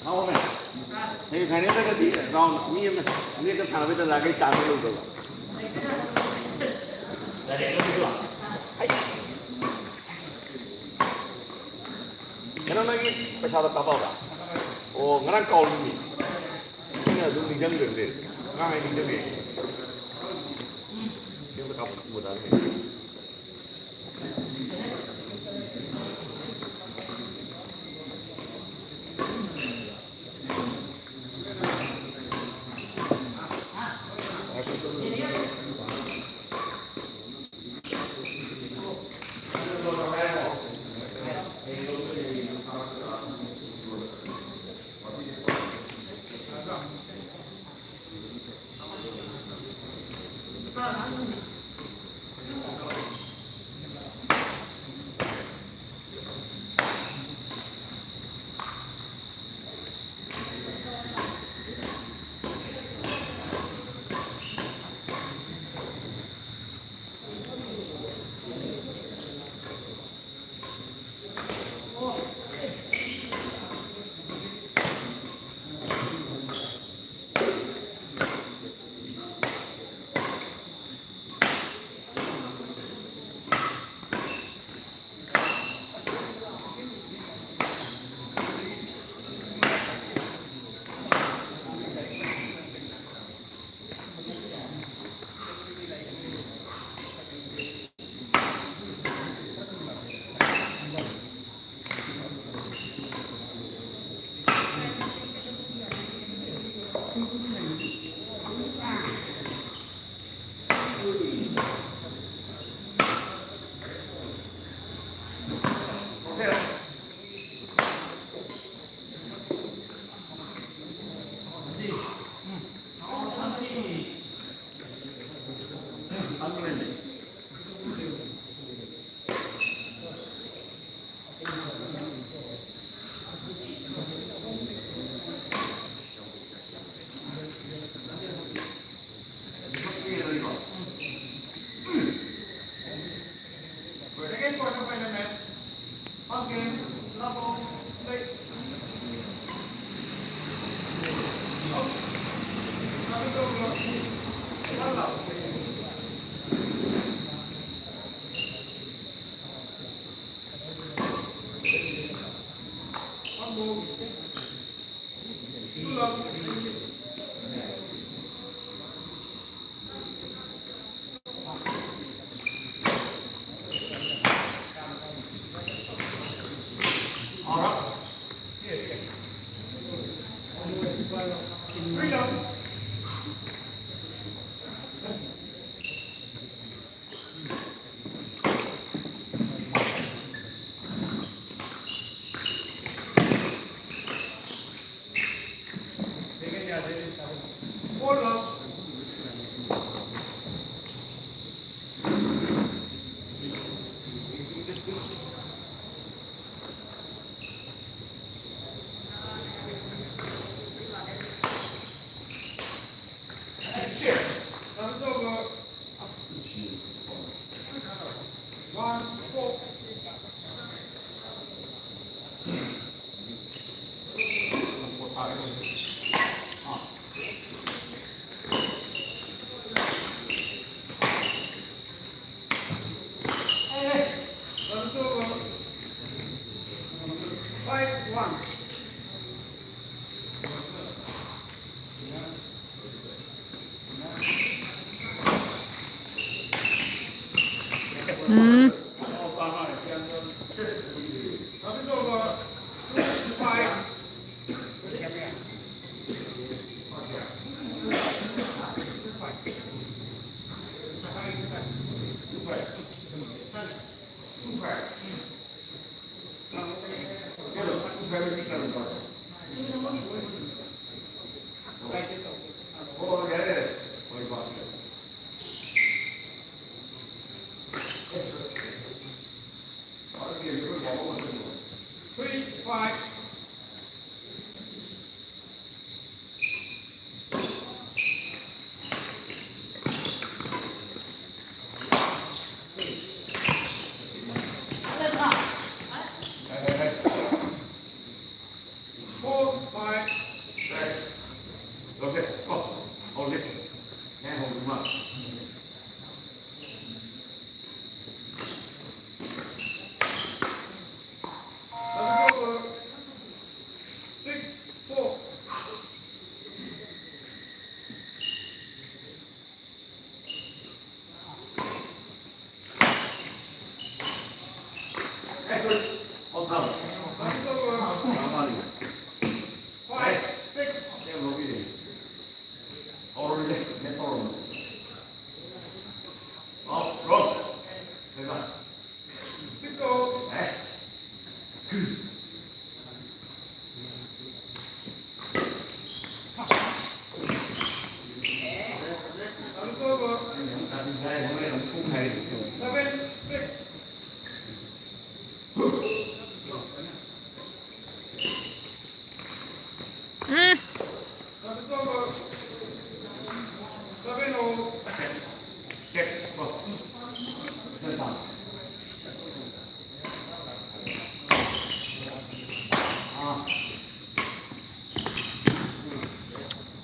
好呗，你看你这个地，然后你那个上面的那个架子楼这个，来这个是吧？哎，看到那个不晓得搞不搞？哦，我那搞里面，你看都没讲对不对？俺还没讲对，就是搞不到的。嗯。4, 5. Đây. Ok, hold it. Nghe hold đúng không? Service over. 6, 4. Excellent. Hold down. Service over. Normally. 5, 6. Em nói gì? Hold it. Let's hold it. Rồi. Đây rồi. 6, 0. Đấy. Service over. Đây, hôm nay nó không hay. 7, 6. Service over. 7, 0. Check. Go. Sẵn sàng.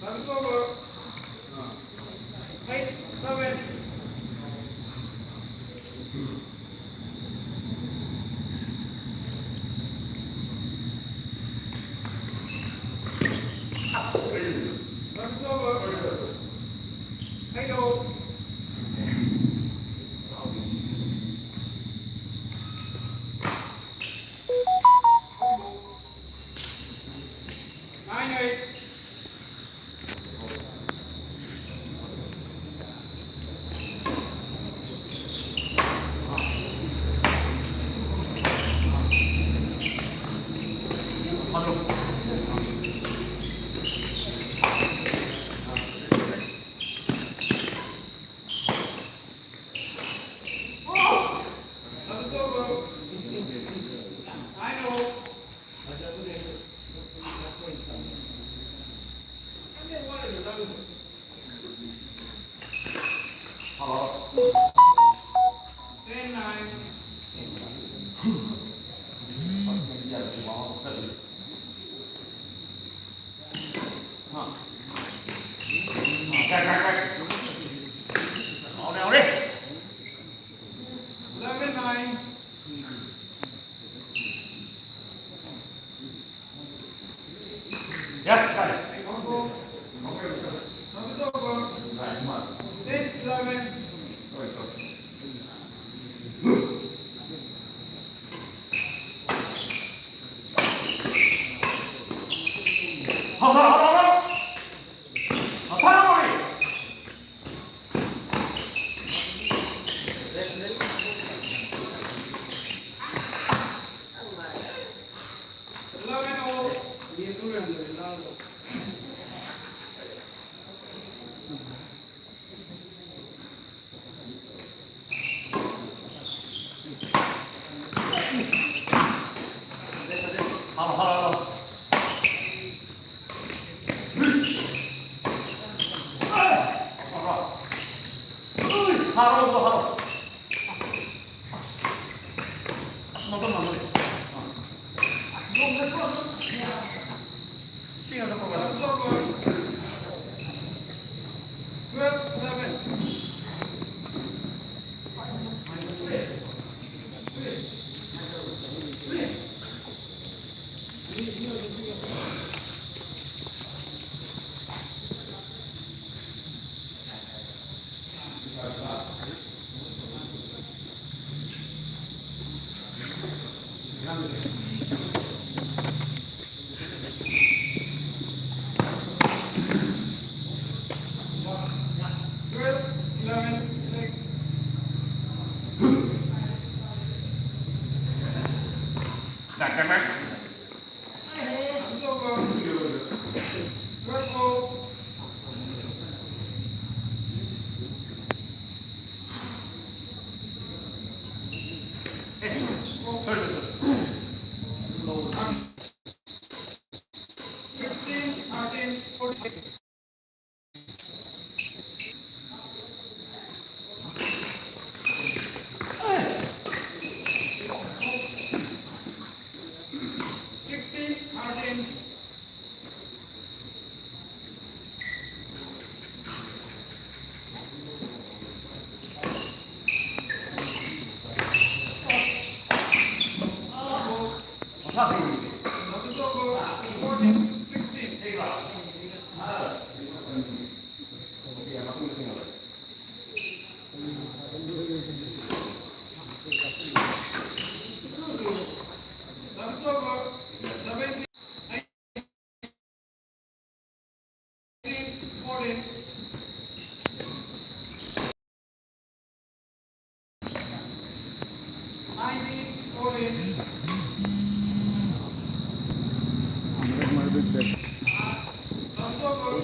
Service over. 8, 7. Service over. 8, 0. 9, 8. Service over. 9, 0. Hello. 10, 9. Bây giờ thì có tự. Cạch. Nó đeo đi. 11, 9. Yes, got it. Service over. Right, come on. 10, 11. Rồi. Học. Học thang rồi. 11, 0. 하나. 하나. 시간 잠깐만. Service over. 12, 11.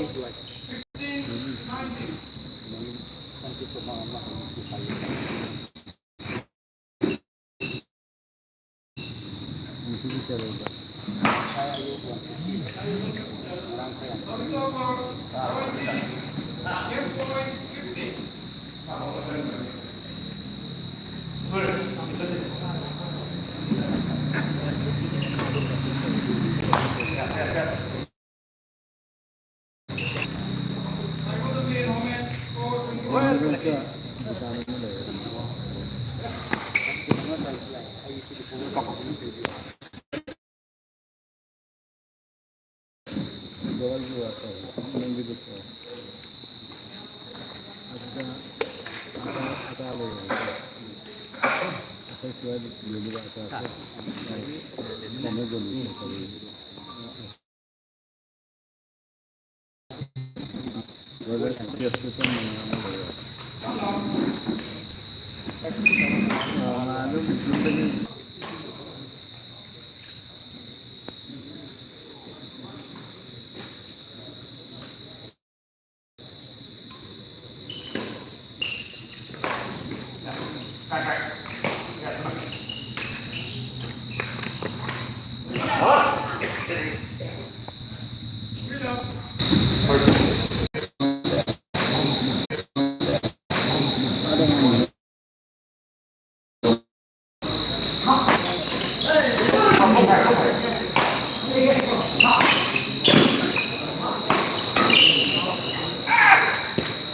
19. October 20. Game point 50. I go to be home and score 21. Speed up.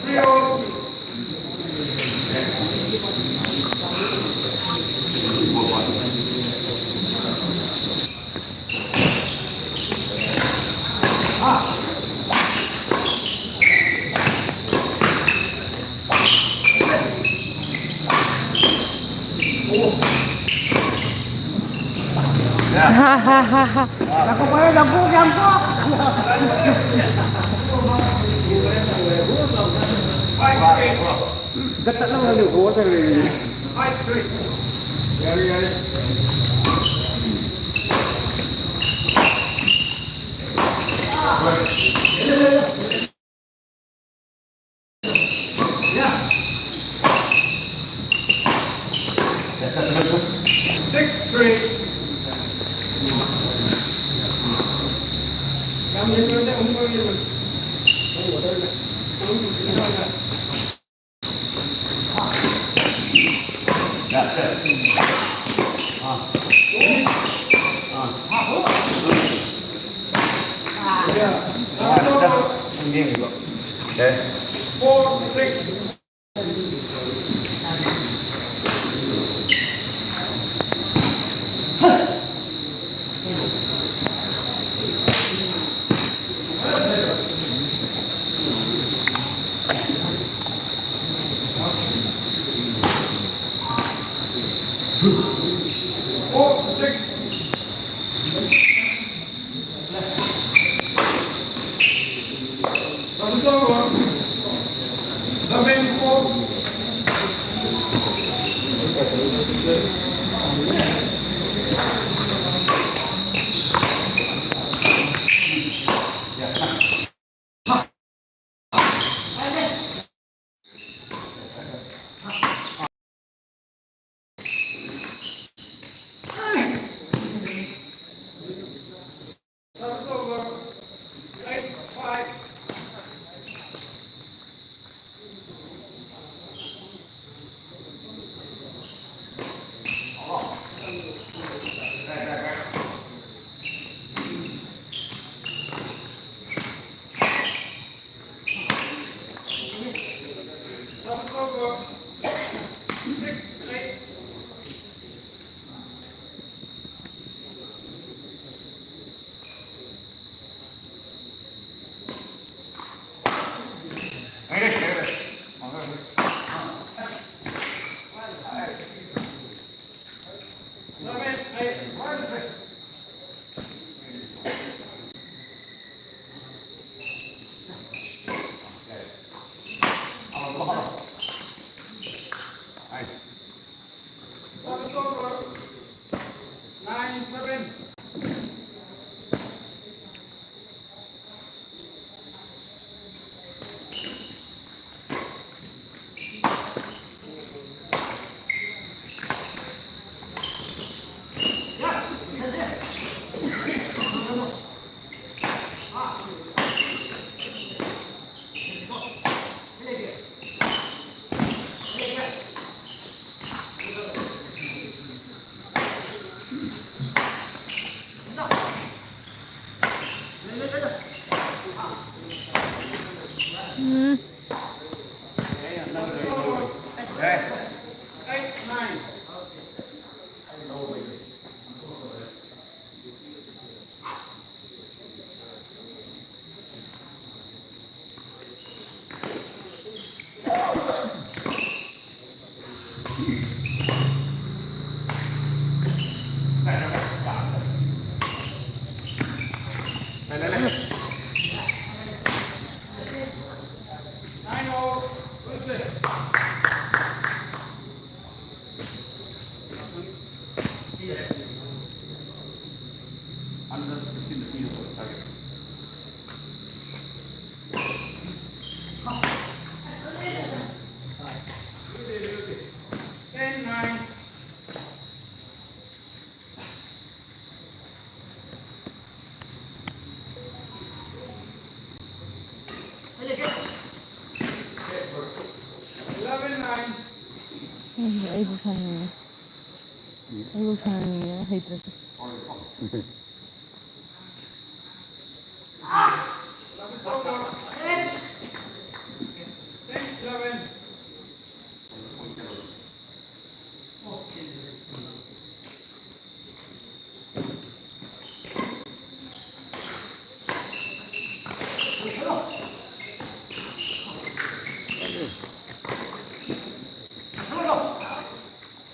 Zero. Ako pa yun, jampok! Five, three. Gata lang ang lugo. 5-3. Yari. Six, three. Four, six. Four, six. Service over. 7-4. Hmm. Đây. 8, 9. Này này này. 9 all. Good play. Under 15 feet of target. Good. 10, 9. Eleven, 9. Ay, buksan niya. Ay, buksan niya. Hate na siya. Love is over. 10, 11.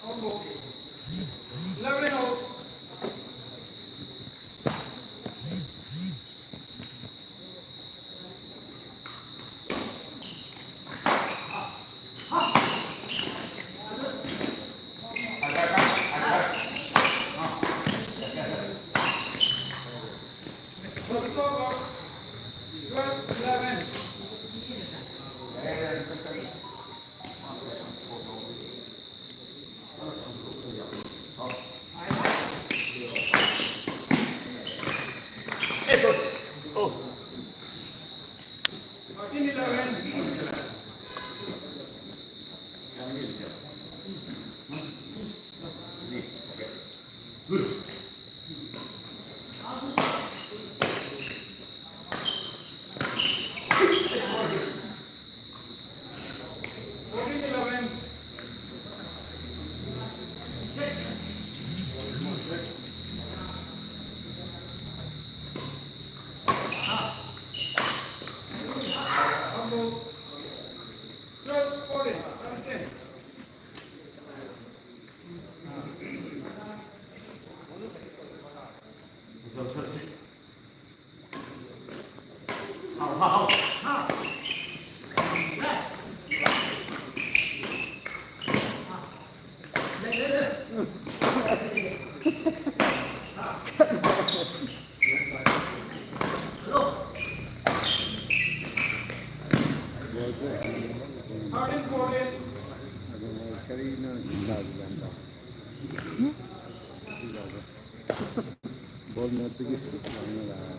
Combo. 11 all. Love is over. 12, 11. Eso. Oh. 13, 11. Fourteen, 11. Combo. 12, 14. Understand? Sorry, sorry, sorry. How? Thirteen, 14. Bol mo tigis na lang.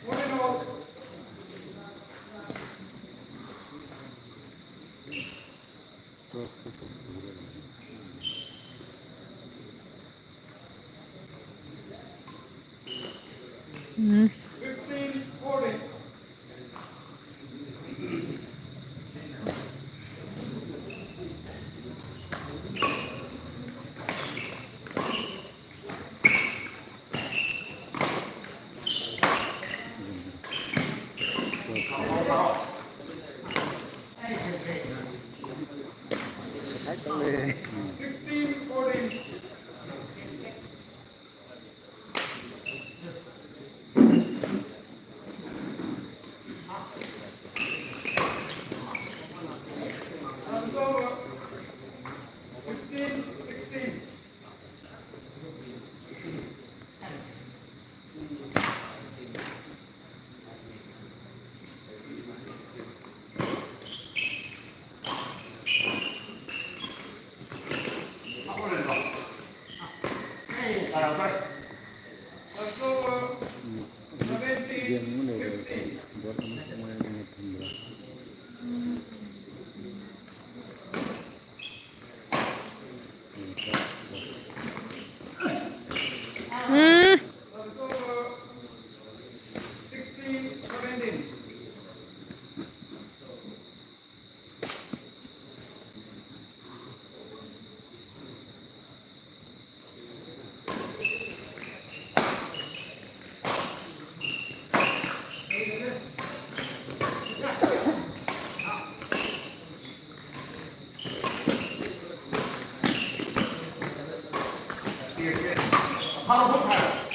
14 all. Hmm. 15, 14. Kahit ang may 16, 14. Love is over. 15, 16. Love is over. 17, 15. buat teman-teman yang menghitungnya. 바로 속하요.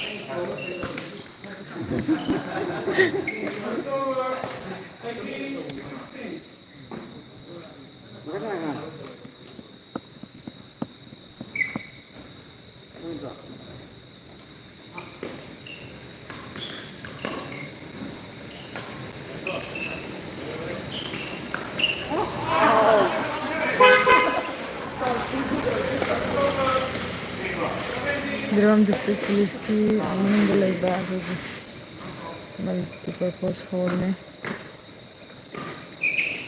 Mizoram District Police की ꯃꯅꯨꯡꯗ ꯂꯩꯕ ꯑꯩꯈꯣꯏꯒꯤ multipurpose ꯍꯣꯜꯅꯦ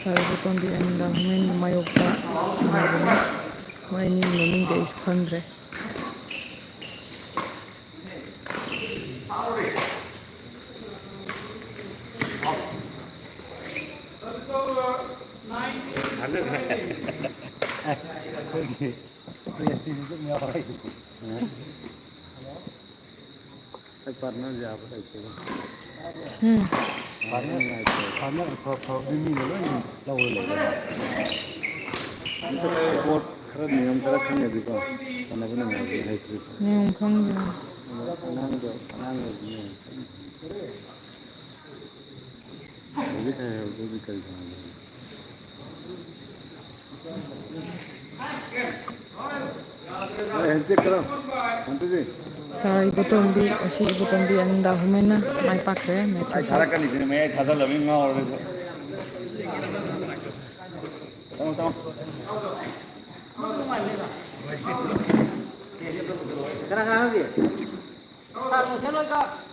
ꯁꯥꯔ Tombi ꯑꯅꯤꯟꯗ human ꯃꯥꯌꯣꯛꯇ ꯁꯥꯟꯅꯕꯅꯤ ꯃꯣꯏ ꯑꯅꯤ ꯃꯃꯤꯡꯗꯤ ꯑꯩꯁꯨ ꯈꯪꯗ꯭ꯔꯦ पार्टनर जाब रहते ꯎꯝ पार्टनर भी पोट खरा नियम खरा खंगेदिको सानबो नंगे हाइक्रिस ꯅꯤꯌꯣꯝ ꯈꯪꯗꯦ अनांगो हौजिक है हौजिक करी सानबो हेंचे करो अंत जी ꯁꯥꯔ ꯏꯕꯣꯇꯣꯝꯕꯤ ꯑꯁꯤ ꯏꯕꯣꯇꯣꯝꯕꯤ ꯑꯅꯤꯟꯗ ꯍꯨꯃꯦꯟꯅ ꯃꯥꯏ ꯄꯥꯛꯈ꯭ꯔꯦ ꯃꯦꯠꯆ ꯑꯁꯤ 사람까지 매 다살라면 나오래서. 성. Kena-kena lagi. Kalau saya